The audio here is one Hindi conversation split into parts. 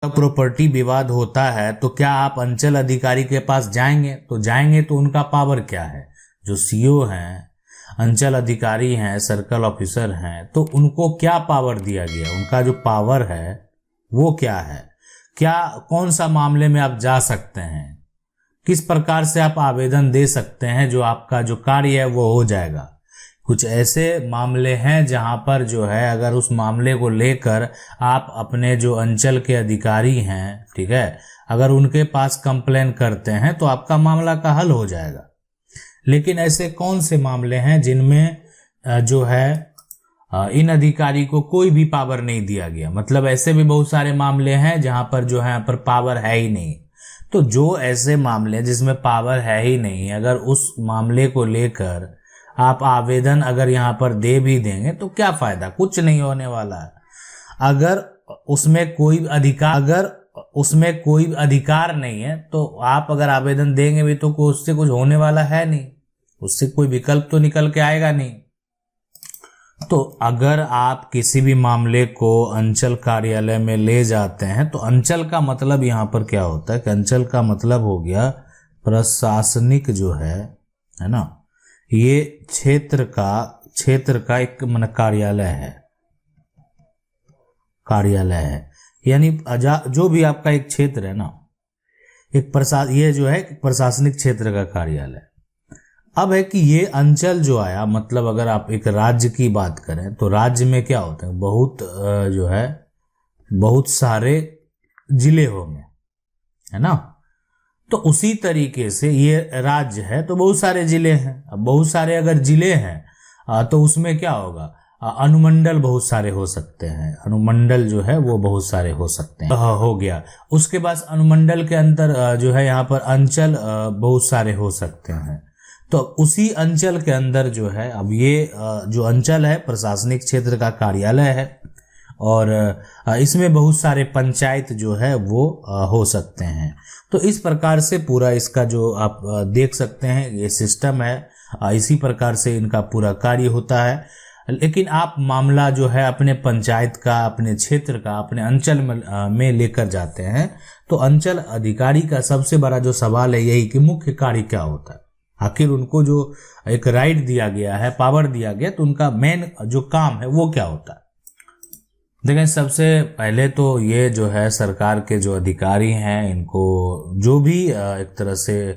प्रॉपर्टी विवाद होता है तो क्या आप अंचल अधिकारी के पास जाएंगे? तो जाएंगे तो उनका पावर क्या है? जो सीओ हैं, अंचल अधिकारी हैं, सर्कल ऑफिसर हैं, तो उनको क्या पावर दिया गया? उनका जो पावर है वो क्या है? क्या कौन सा मामले में आप जा सकते हैं? किस प्रकार से आप आवेदन दे सकते हैं जो आपका जो कार्य है वो हो जाएगा? कुछ ऐसे मामले हैं जहां पर जो है अगर उस मामले को लेकर आप अपने जो अंचल के अधिकारी हैं, ठीक है, अगर उनके पास कंप्लेन करते हैं तो आपका मामला का हल हो जाएगा। लेकिन ऐसे कौन से मामले हैं जिनमें जो है इन अधिकारी को कोई भी पावर नहीं दिया गया? मतलब ऐसे भी बहुत सारे मामले हैं जहां पर जो है यहाँ पर पावर है ही नहीं। तो जो ऐसे मामले जिसमें पावर है ही नहीं, अगर उस मामले को लेकर आप आवेदन अगर यहाँ पर दे भी देंगे तो क्या फायदा? कुछ नहीं होने वाला है। अगर उसमें कोई अधिकार नहीं है तो आप अगर आवेदन देंगे भी तो उससे कुछ होने वाला है नहीं, उससे कोई विकल्प तो निकल के आएगा नहीं। तो अगर आप किसी भी मामले को अंचल कार्यालय में ले जाते हैं तो अंचल का मतलब यहाँ पर क्या होता है कि अंचल का मतलब हो गया प्रशासनिक जो है ना, ये क्षेत्र का एक कार्यालय है। यानी जो भी आपका एक क्षेत्र है ना, ये जो है प्रशासनिक क्षेत्र का कार्यालय। अब है कि ये अंचल जो आया, मतलब अगर आप एक राज्य की बात करें तो राज्य में क्या होता है, बहुत सारे जिले होंगे, है ना। तो उसी तरीके से ये राज्य है तो बहुत सारे जिले हैं। अब बहुत सारे अगर जिले हैं तो उसमें क्या होगा, अनुमंडल बहुत सारे हो सकते हैं। अनुमंडल जो है वो बहुत सारे हो सकते हैं, हो गया। उसके बाद अनुमंडल के अंदर जो है यहाँ पर अंचल बहुत सारे हो सकते हैं। तो उसी अंचल के अंदर जो है, अब ये जो अंचल है प्रशासनिक क्षेत्र का कार्यालय है और इसमें बहुत सारे पंचायत जो है वो हो सकते हैं। तो इस प्रकार से पूरा इसका जो आप देख सकते हैं ये सिस्टम है, इसी प्रकार से इनका पूरा कार्य होता है। लेकिन आप मामला जो है अपने पंचायत का, अपने क्षेत्र का, अपने अंचल में लेकर जाते हैं तो अंचल अधिकारी का सबसे बड़ा जो सवाल है यही कि मुख्य कार्य क्या होता है। आखिर उनको जो एक राइट दिया गया है, पावर दिया गया, तो उनका मेन जो काम है वो क्या होता है। देखें, सबसे पहले तो ये जो है सरकार के जो अधिकारी हैं, इनको जो भी एक तरह से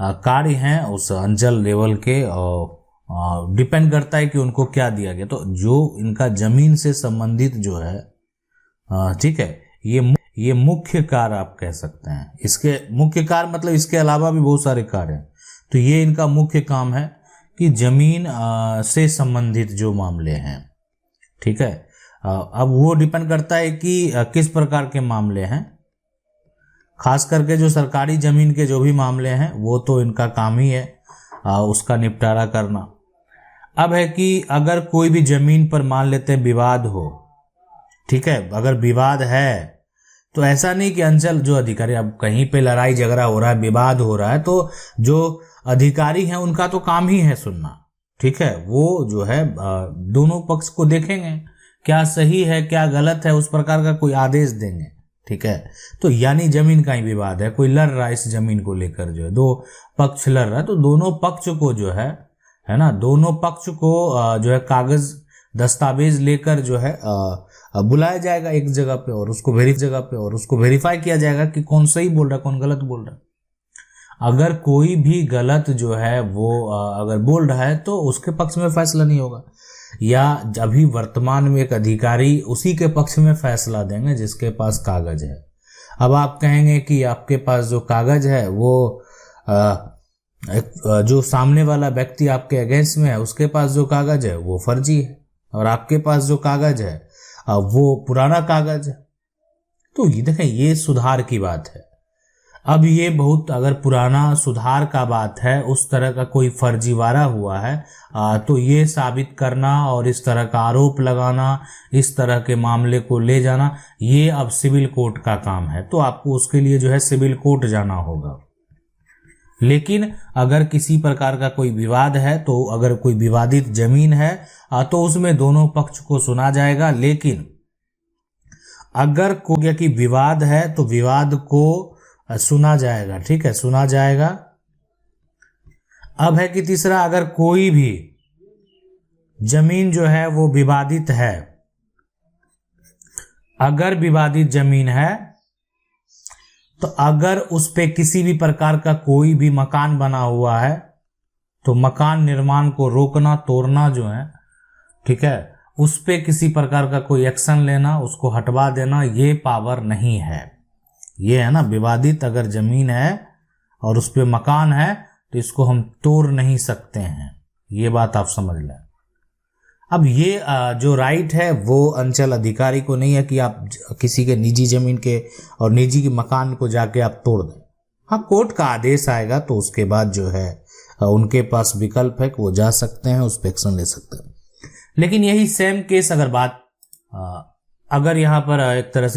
कार्य हैं उस अंचल लेवल के डिपेंड करता है कि उनको क्या दिया गया। तो जो इनका जमीन से संबंधित जो है, ठीक है, ये मुख्य कार्य आप कह सकते हैं। इसके मुख्य कार्य मतलब इसके अलावा भी बहुत सारे कार्य हैं। तो ये इनका मुख्य काम है कि जमीन से संबंधित जो मामले हैं, ठीक है। अब वो डिपेंड करता है कि किस प्रकार के मामले हैं। खास करके जो सरकारी जमीन के जो भी मामले हैं वो तो इनका काम ही है उसका निपटारा करना। अब है कि अगर कोई भी जमीन पर मान लेते हैं विवाद हो, ठीक है, अगर विवाद है तो ऐसा नहीं कि अंचल जो अधिकारी, अब कहीं पे लड़ाई झगड़ा हो रहा है, विवाद हो रहा है, तो जो अधिकारी हैं उनका तो काम ही है सुनना, ठीक है। वो जो है दोनों पक्ष को देखेंगे, क्या सही है क्या गलत है, उस प्रकार का कोई आदेश देंगे, ठीक है। तो यानी जमीन का ही विवाद है, कोई लड़ रहा है इस जमीन को लेकर, जो है दो पक्ष लड़ रहा है, तो दोनों पक्ष को जो है ना, दोनों पक्ष को जो है कागज दस्तावेज लेकर जो है बुलाया जाएगा एक जगह पे और उसको वेरीफाई किया जाएगा कि कौन सही बोल रहा है कौन गलत बोल रहा है। अगर कोई भी गलत जो है वो अगर बोल रहा है तो उसके पक्ष में फैसला नहीं होगा, या अभी वर्तमान में एक अधिकारी उसी के पक्ष में फैसला देंगे जिसके पास कागज है। अब आप कहेंगे कि आपके पास जो कागज है वो जो सामने वाला व्यक्ति आपके अगेंस्ट में है उसके पास जो कागज है वो फर्जी है और आपके पास जो कागज है वो पुराना कागज है। तो ये देखें, ये सुधार की बात है। अब ये बहुत अगर पुराना सुधार का बात है, उस तरह का कोई फर्जीवाड़ा हुआ है तो ये साबित करना और इस तरह का आरोप लगाना, इस तरह के मामले को ले जाना, ये अब सिविल कोर्ट का काम है। तो आपको उसके लिए जो है सिविल कोर्ट जाना होगा। लेकिन अगर किसी प्रकार का कोई विवाद है, तो अगर कोई विवादित जमीन है तो उसमें दोनों पक्ष को सुना जाएगा। लेकिन अगर को गया कि विवाद है तो विवाद को सुना जाएगा, ठीक है, सुना जाएगा। अब है कि तीसरा, अगर कोई भी जमीन जो है वो विवादित है, अगर विवादित जमीन है तो अगर उस पे किसी भी प्रकार का कोई भी मकान बना हुआ है तो मकान निर्माण को रोकना, तोड़ना जो है, ठीक है, उस पे किसी प्रकार का कोई एक्शन लेना, उसको हटवा देना, ये पावर नहीं है। ये है ना, विवादित अगर जमीन है और उस पे मकान है तो इसको हम तोड़ नहीं सकते हैं, ये बात आप समझ लें। अब ये जो राइट है वो अंचल अधिकारी को नहीं है कि आप किसी के निजी जमीन के और निजी के मकान को जाके आप तोड़ दें। हाँ, कोर्ट का आदेश आएगा तो उसके बाद जो है उनके पास विकल्प है कि वो जा सकते हैं, उस पर एक्शन ले सकते हैं। लेकिन यही सेम केस अगर यहाँ पर एक तरह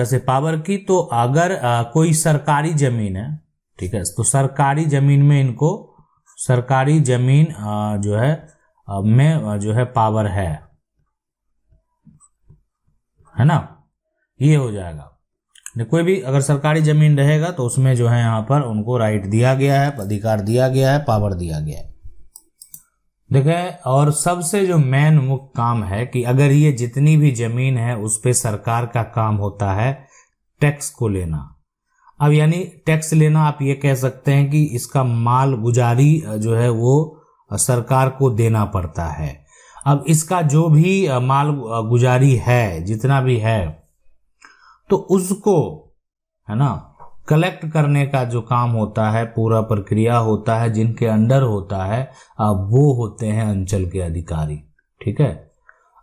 से पावर की, तो अगर कोई सरकारी जमीन है, ठीक है, तो सरकारी जमीन में इनको सरकारी जमीन जो है में जो है पावर है ना, ये हो जाएगा। कोई भी अगर सरकारी जमीन रहेगा तो उसमें जो है यहाँ पर उनको राइट दिया गया है, अधिकार दिया गया है, पावर दिया गया है। देखें, और सबसे जो मेन मुख्य काम है कि अगर ये जितनी भी जमीन है उस पे सरकार का काम होता है टैक्स को लेना। अब यानी टैक्स लेना, आप ये कह सकते हैं कि इसका माल गुजारी जो है वो सरकार को देना पड़ता है। अब इसका जो भी माल गुजारी है, जितना भी है, तो उसको है ना कलेक्ट करने का जो काम होता है, पूरा प्रक्रिया होता है, जिनके अंडर होता है वो होते हैं अंचल के अधिकारी, ठीक है।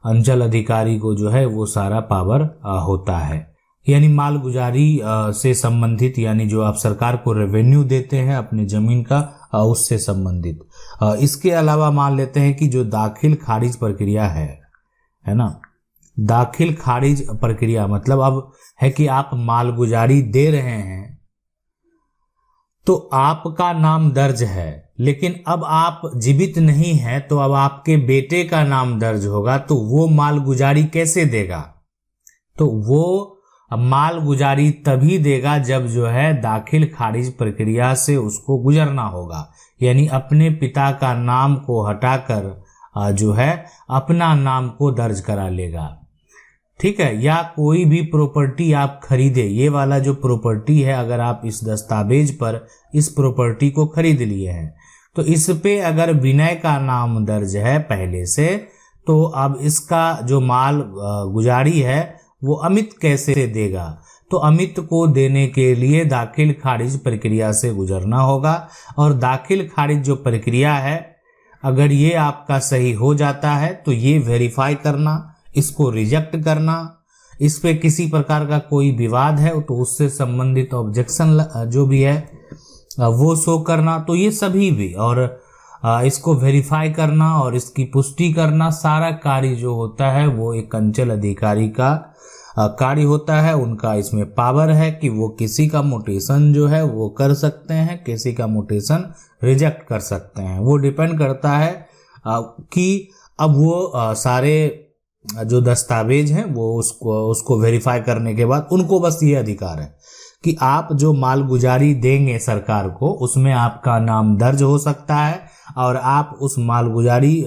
अंचल अधिकारी को जो है वो सारा पावर होता है, यानी माल गुजारी से संबंधित, यानी जो आप सरकार को रेवेन्यू देते हैं अपनी जमीन का, उससे संबंधित। इसके अलावा मान लेते हैं कि जो दाखिल खारिज प्रक्रिया है ना, दाखिल खारिज प्रक्रिया मतलब अब है कि आप माल गुजारी दे रहे हैं तो आपका नाम दर्ज है, लेकिन अब आप जीवित नहीं हैं तो अब आपके बेटे का नाम दर्ज होगा, तो वो माल गुजारी कैसे देगा? तो वो माल गुजारी तभी देगा जब जो है दाखिल खारिज प्रक्रिया से उसको गुजरना होगा, यानी अपने पिता का नाम को हटाकर जो है अपना नाम को दर्ज करा लेगा, ठीक है। या कोई भी प्रॉपर्टी आप खरीदे, ये वाला जो प्रॉपर्टी है, अगर आप इस दस्तावेज पर इस प्रॉपर्टी को खरीद लिए हैं तो इस पे अगर विनय का नाम दर्ज है पहले से, तो अब इसका जो माल गुजारी है वो अमित कैसे देगा? तो अमित को देने के लिए दाखिल खारिज प्रक्रिया से गुजरना होगा, और दाखिल खारिज जो प्रक्रिया है अगर ये आपका सही हो जाता है तो ये वेरीफाई करना, इसको रिजेक्ट करना, इस पे किसी प्रकार का कोई विवाद है तो उससे संबंधित ऑब्जेक्शन जो भी है वो शो करना, तो ये सभी भी, और इसको वेरीफाई करना और इसकी पुष्टि करना, सारा कार्य जो होता है वो एक अंचल अधिकारी का कार्य होता है। उनका इसमें पावर है कि वो किसी का मोटेशन जो है वो कर सकते हैं, किसी का मोटेशन रिजेक्ट कर सकते हैं। वो डिपेंड करता है कि अब वो सारे जो दस्तावेज हैं वो उसको वेरीफाई करने के बाद उनको बस ये अधिकार है कि आप जो माल गुजारी देंगे सरकार को, उसमें आपका नाम दर्ज हो सकता है, और आप उस माल गुजारी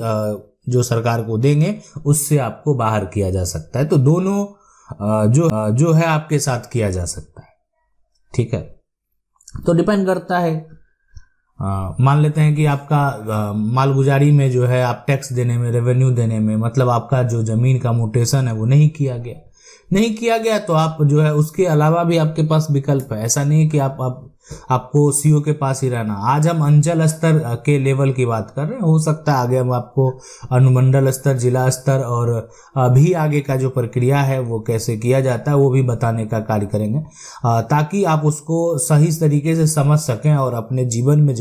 जो सरकार को देंगे उससे आपको बाहर किया जा सकता है। तो दोनों जो है आपके साथ किया जा सकता है, ठीक है। तो डिपेंड करता है, मान लेते हैं कि आपका माल गुजारी में जो है आप टैक्स देने में, रेवेन्यू देने में, मतलब आपका जो जमीन का मोटेशन है वो नहीं किया गया तो आप जो है उसके अलावा भी आपके पास विकल्प है। ऐसा नहीं कि आपको सीओ के पास ही रहना। आज हम अंचल स्तर के लेवल की बात कर रहे हैं, हो सकता है आगे हम आपको अनुमंडल स्तर, जिला स्तर और भी आगे का जो प्रक्रिया है वो कैसे किया जाता है वो भी बताने का कार्य करेंगे, ताकि आप उसको सही तरीके से समझ सकें और अपने जीवन में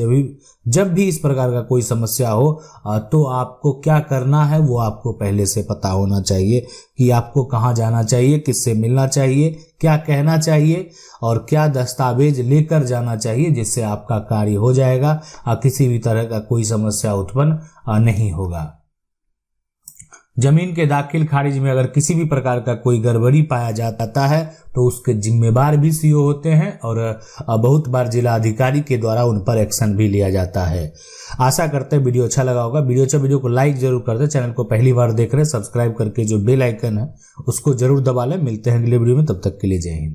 जब भी इस प्रकार का कोई समस्या हो तो आपको क्या करना है वो आपको पहले से पता होना चाहिए कि आपको कहाँ जाना चाहिए, किससे मिलना चाहिए, क्या कहना चाहिए और क्या दस्तावेज लेकर जाना चाहिए, जिससे आपका कार्य हो जाएगा, किसी भी तरह का कोई समस्या उत्पन्न नहीं होगा। जमीन के दाखिल खारिज में अगर किसी भी प्रकार का कोई गड़बड़ी पाया जाता है तो उसके जिम्मेदार भी सीओ होते हैं और बहुत बार जिला अधिकारी के द्वारा उन पर एक्शन भी लिया जाता है। आशा करते हैं वीडियो अच्छा लगा होगा। वीडियो को लाइक जरूर कर दे। चैनल को पहली बार देख रहे हैं सब्सक्राइब करके जो बेल आइकन है उसको जरूर दबा लें। मिलते हैं अगले वीडियो में, तब तक के लिए जय हिंद।